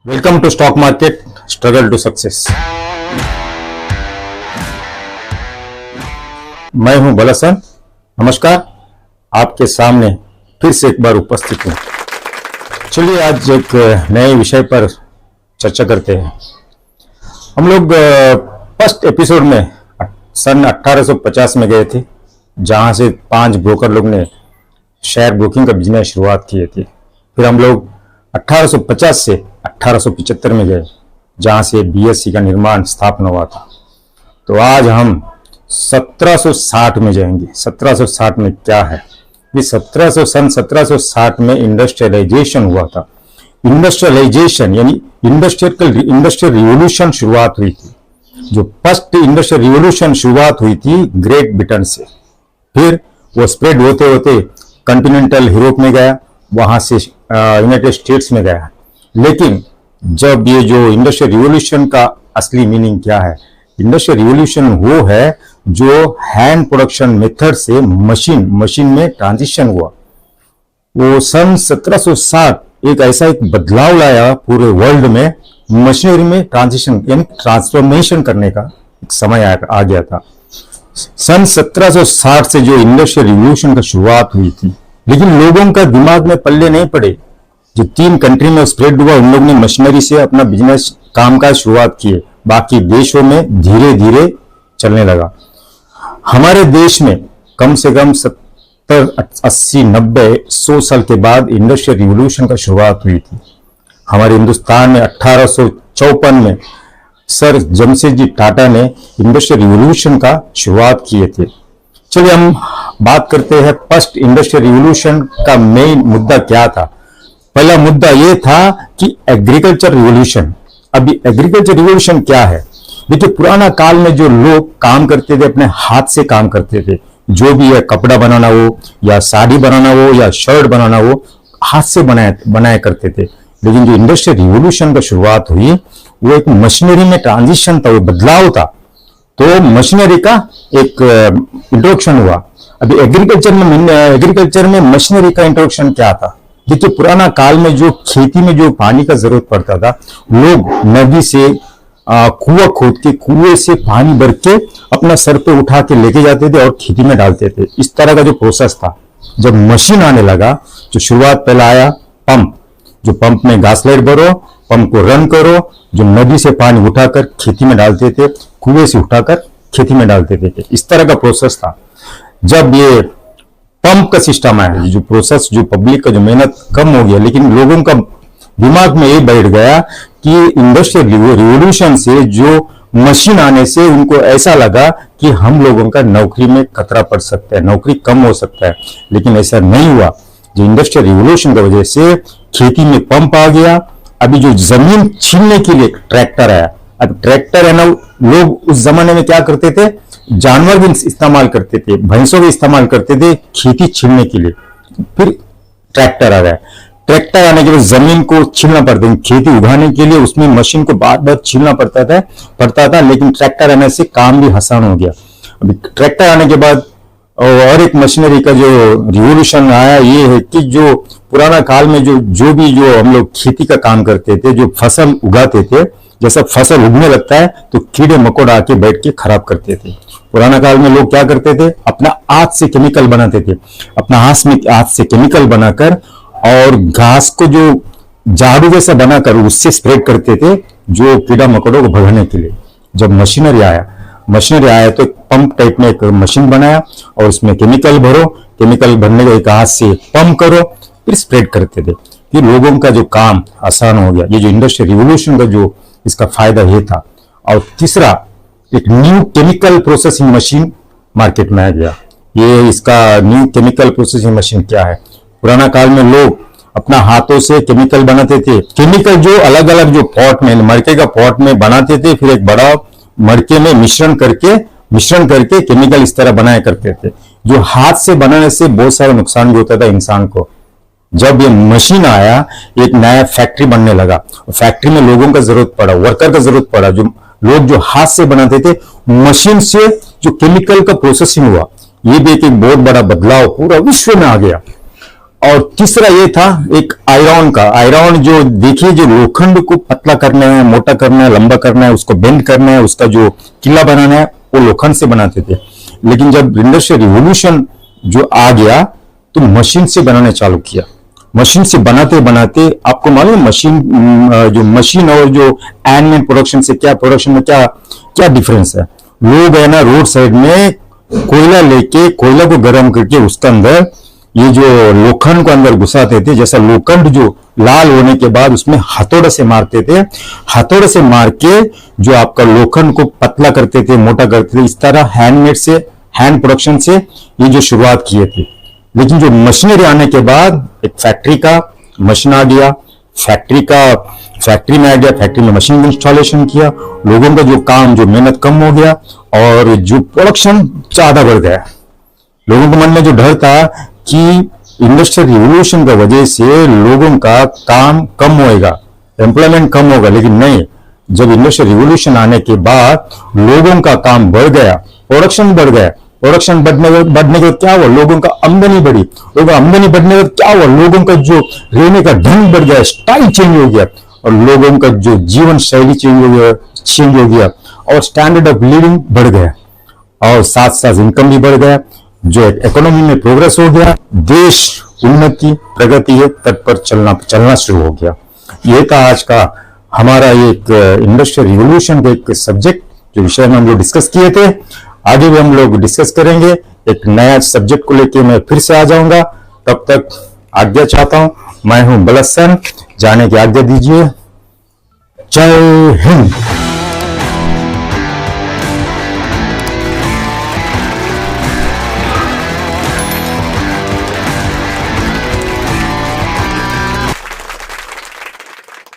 Welcome to stock market struggle to success. मैं हूं बलसन। नमस्कार, आपके सामने फिर से एक बार उपस्थित हूं। चलिए आज एक नए विषय पर चर्चा करते हैं। हम लोग फर्स्ट एपिसोड में सन 1850 में गए थे, जहां से 5 ब्रोकर लोग ने शेयर ब्रोकिंग का बिजनेस शुरुआत किए थे। फिर हम लोग 1850 से 1875 में गए, जहां से बीएसई का निर्माण स्थापना हुआ था। तो आज हम 1760 में जाएंगे। 1760 में क्या है? ये 1760 में इंडस्ट्रियलाइजेशन हुआ था। इंडस्ट्रियलाइजेशन यानी इंडस्ट्रियल रिवोल्यूशन शुरुआत हुई थी। जो फर्स्ट इंडस्ट्रियल रिवोल्यूशन शुरुआत हुई थी ग्रेट ब्रिटेन से, फिर वो स्प्रेड होते होते कॉन्टिनेंटल यूरोप में गया, वहां से यूनाइटेड स्टेट्स में गया। लेकिन जब ये जो इंडस्ट्रियल रिवोल्यूशन का असली मीनिंग क्या है? इंडस्ट्रियल रिवोल्यूशन वो है जो हैंड प्रोडक्शन मेथड से मशीन में ट्रांजिशन हुआ। वो सन 1760 एक ऐसा एक बदलाव लाया पूरे वर्ल्ड में, मशीनरी में ट्रांजिशन यानी ट्रांसफॉर्मेशन करने का एक समय आ गया था। सन 1760 से जो इंडस्ट्रियल रिवोल्यूशन का शुरुआत हुई थी, लेकिन लोगों का दिमाग में पल्ले नहीं पड़े। जो 3 कंट्री में स्प्रेड हुआ, उन लोगों ने मशीनरी से अपना बिजनेस कामकाज शुरुआत किए, बाकी देशों में धीरे धीरे चलने लगा। हमारे देश में कम से कम 70, 80, 90, 100 साल के बाद इंडस्ट्रियल रिवोल्यूशन का शुरुआत हुई थी। हमारे हिंदुस्तान में 1854 में सर जमशेदजी टाटा ने इंडस्ट्रियल रिवोल्यूशन का शुरुआत किए थे। चलिए हम बात करते हैं फर्स्ट इंडस्ट्रियल रिवोल्यूशन का मेन मुद्दा क्या था। पहला मुद्दा यह था कि एग्रीकल्चर रिवोल्यूशन। अभी एग्रीकल्चर रिवोल्यूशन क्या है? देखिए, पुराना काल में जो लोग काम करते थे, अपने हाथ से काम करते थे। जो भी है, कपड़ा बनाना हो या साड़ी बनाना हो या शर्ट बनाना हो, हाथ से बनाया करते थे। लेकिन जो इंडस्ट्रियल रिवोल्यूशन का शुरुआत हुई, वो एक मशीनरी में ट्रांजिशन था, वो बदलाव था। तो मशीनरी का एक इंट्रोडक्शन हुआ। अभी एग्रीकल्चर में मशीनरी का इंट्रोडक्शन क्या था? देखिए, पुराना काल में जो खेती में जो पानी का जरूरत पड़ता था, लोग नदी से कुआं खोद के कुएं से पानी भर के अपना सर पे उठा के लेके जाते थे और खेती में डालते थे। इस तरह का जो प्रोसेस था। जब मशीन आने लगा, जो शुरुआत पहला आया पंप, जो पंप में घास लाइट भरो, पंप को रन करो, जो नदी से पानी उठाकर खेती में डालते थे, कुएं से उठाकर खेती में डालते थे। इस तरह का प्रोसेस था। जब ये पंप का सिस्टम आया, जो प्रोसेस, जो पब्लिक का जो मेहनत कम हो गया, लेकिन लोगों का दिमाग में ये बैठ गया कि इंडस्ट्रियल रिवोल्यूशन से जो मशीन आने से उनको ऐसा लगा कि हम लोगों का नौकरी में खतरा पड़ सकता है, नौकरी कम हो सकता है। लेकिन ऐसा नहीं हुआ। जो इंडस्ट्रियल रिवोल्यूशन की वजह से खेती में पंप आ गया। अभी जो जमीन छीनने के लिए ट्रैक्टर आया। अब ट्रैक्टर है ना, लोग उस जमाने में क्या करते थे, जानवर भी इस्तेमाल करते थे, भैंसों भी इस्तेमाल करते थे खेती छीनने के लिए। फिर ट्रैक्टर आ गया। ट्रैक्टर आने के बाद जमीन को छीलना पड़ता है, खेती उगाने के लिए उसमें मशीन को बार बार छीलना पड़ता था। लेकिन ट्रैक्टर आने से काम भी आसान हो गया। अभी ट्रैक्टर आने के बाद और एक मशीनरी का जो रिवोल्यूशन आया, ये है कि जो पुराना काल में जो हम लोग खेती का काम करते थे, जो फसल उगाते थे, जैसा फसल उगने लगता है तो कीड़े मकोड़ा आके बैठ के खराब करते थे। पुराना काल में लोग क्या करते थे, अपना हाथ से केमिकल बनाते थे, अपना हाथ से केमिकल बनाकर और घास को जो झाड़ू जैसा बनाकर उससे स्प्रेड करते थे, जो कीड़ा मकोड़ों को भगाने के लिए। जब मशीनरी आया तो पंप टाइप में एक मशीन बनाया और उसमें केमिकल भरो, केमिकल भरने के एक हाथ से पंप करो, फिर स्प्रेड करते थे। फिर लोगों का जो काम आसान हो गया। ये जो इंडस्ट्रियल रिवोल्यूशन का जो इसका फायदा ये था। और तीसरा, एक new chemical processing machine market में आ गया। ये इसका न्यू केमिकल प्रोसेसिंग मशीन क्या है? पुराना काल में लोग अपना हाथों से केमिकल बनाते थे। केमिकल जो अलग अलग जो पॉट में, मड़के का पॉट में बनाते थे, फिर एक बड़ा मड़के में मिश्रण करके केमिकल इस तरह बनाया करते थे। जो हाथ से बनाने से बहुत सारा नुकसान भी होता था इंसान को। जब ये मशीन आया, एक नया फैक्ट्री बनने लगा। फैक्ट्री में लोगों का जरूरत पड़ा, वर्कर का जरूरत पड़ा। जो लोग जो हाथ से बनाते थे, मशीन से जो केमिकल का प्रोसेसिंग हुआ, ये भी एक बहुत बड़ा बदलाव पूरा विश्व में आ गया। और तीसरा ये था एक आयरन का। आयरन जो देखिए, जो लोखंड को पतला करना है, मोटा करना है, लंबा करना है, उसको बेंड करना है, उसका जो किला बनाना है, वो लोखंड से बनाते थे। लेकिन जब इंडस्ट्रियल रिवोल्यूशन जो आ गया तो मशीन से बनाने चालू किया। मशीन से बनाते बनाते आपको मालूम है मशीन और जो हैंडमेड प्रोडक्शन से क्या, प्रोडक्शन में क्या क्या डिफरेंस है। लोग है ना रोड साइड में कोयला लेके, कोयला को गर्म करके उसके अंदर ये जो लोखंड को अंदर घुसाते थे। जैसा लोखंड जो लाल होने के बाद उसमें हथौड़े से मारते थे, हथौड़े से मार के जो आपका लोखंड को पतला करते थे, मोटा करते थे। इस तरह हैंडमेड से, हैंड प्रोडक्शन से ये जो शुरुआत किए थे। लेकिन जो मशीनरी आने के बाद एक फैक्ट्री का मशीन आ गया, फैक्ट्री में आ गया, फैक्ट्री में मशीन इंस्टॉलेशन किया, लोगों का जो काम, जो मेहनत कम हो गया और जो प्रोडक्शन ज्यादा बढ़ गया। लोगों के मन में जो डर था कि इंडस्ट्रियल रिवोल्यूशन की वजह से लोगों का काम कम होएगा, एम्प्लॉयमेंट कम होगा, लेकिन नहीं। जब इंडस्ट्रियल रिवोल्यूशन आने के बाद लोगों का काम बढ़ गया, प्रोडक्शन बढ़ गया। प्रोडक्शन बढ़ने के क्या हुआ, लोगों का आमदनी बढ़ी। लोगों का आमदनी बढ़ने का क्या हुआ, लोगों का जो रहने का ढंग बढ़ गया, स्टाइल चेंज हो गया और लोगों का जो जीवन शैली चेंज हो गया और स्टैंडर्ड ऑफ लिविंग बढ़ गया और साथ साथ इनकम भी बढ़ गया। जो इकोनॉमी में प्रोग्रेस हो गया, देश उन्नति प्रगति के तट पर चलना शुरू हो गया। ये था आज का हमारा एक इंडस्ट्रियल रिवोल्यूशन का एक सब्जेक्ट, जो विषय में हम लोग डिस्कस किए थे। आगे भी हम लोग डिस्कस करेंगे। एक नया सब्जेक्ट को लेके मैं फिर से आ जाऊंगा। तब तक आज्ञा चाहता हूं। मैं हूं बलसन, जाने की आज्ञा दीजिए। जय हिंद।